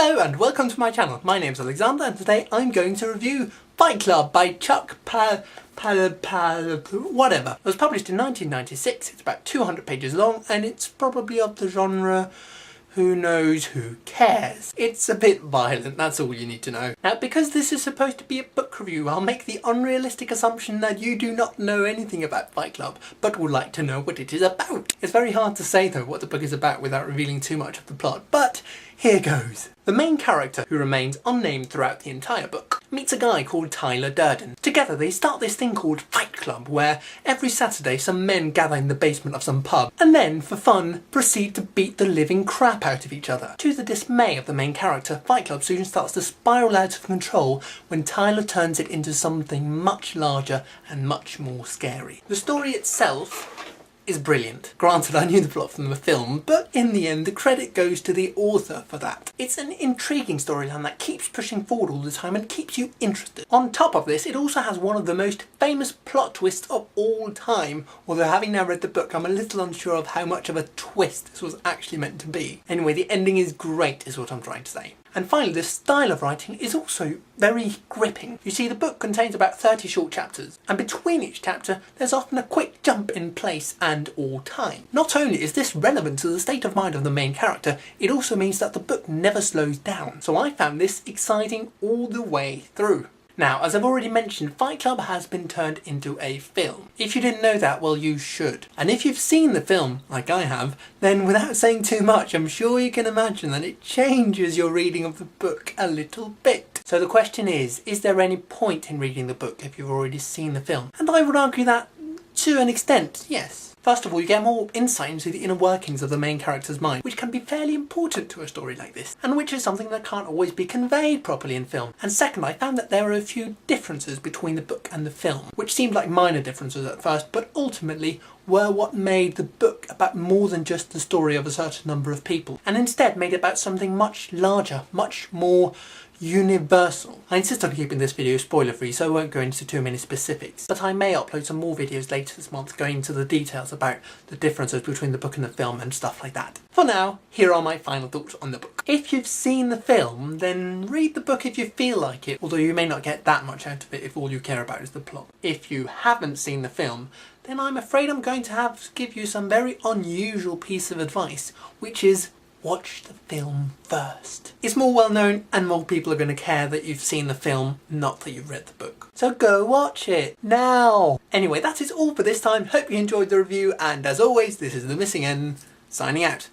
Hello and welcome to my channel. My name's Alexander and today I'm going to review Fight Club by Chuck whatever. It was published in 1996, it's about 200 pages long and it's probably of the genre who knows who cares. It's a bit violent, that's all you need to know. Now because this is supposed to be a book review, I'll make the unrealistic assumption that you do not know anything about Fight Club, but would like to know what it is about. It's very hard to say though what the book is about without revealing too much of the plot, but here goes. The main character, who remains unnamed throughout the entire book, meets a guy called Tyler Durden. Together they start this thing called Fight Club, where every Saturday some men gather in the basement of some pub, and then, for fun, proceed to beat the living crap out of each other. To the dismay of the main character, Fight Club soon starts to spiral out of control when Tyler turns it into something much larger and much more scary. The story itself is brilliant. Granted, I knew the plot from the film, but in the end the credit goes to the author for that. It's an intriguing storyline that keeps pushing forward all the time and keeps you interested. On top of this, it also has one of the most famous plot twists of all time, although having now read the book I'm a little unsure of how much of a twist this was actually meant to be. Anyway, the ending is great is what I'm trying to say. And finally, the style of writing is also very gripping. You see, the book contains about 30 short chapters, and between each chapter there's often a quick jump in place and or time. Not only is this relevant to the state of mind of the main character, it also means that the book never slows down. So I found this exciting all the way through. Now, as I've already mentioned, Fight Club has been turned into a film. If you didn't know that, well, you should. And if you've seen the film, like I have, then without saying too much, I'm sure you can imagine that it changes your reading of the book a little bit. So the question is there any point in reading the book if you've already seen the film? And I would argue that, to an extent, yes. First of all, you get more insight into the inner workings of the main character's mind, which can be fairly important to a story like this, and which is something that can't always be conveyed properly in film. And second, I found that there are a few differences between the book and the film, which seemed like minor differences at first, but ultimately were what made the book about more than just the story of a certain number of people, and instead made it about something much larger, much more universal. I insist on keeping this video spoiler free, so I won't go into too many specifics, but I may upload some more videos later this month going into the details about the differences between the book and the film and stuff like that. For now, here are my final thoughts on the book. If you've seen the film, then read the book if you feel like it, although you may not get that much out of it if all you care about is the plot. If you haven't seen the film, then I'm afraid I'm going to have to give you some very unusual piece of advice, which is watch the film first. It's more well known and more people are going to care that you've seen the film, not that you've read the book. So go watch it now! Anyway, that is all for this time. Hope you enjoyed the review, and as always, this is The Missing N, signing out.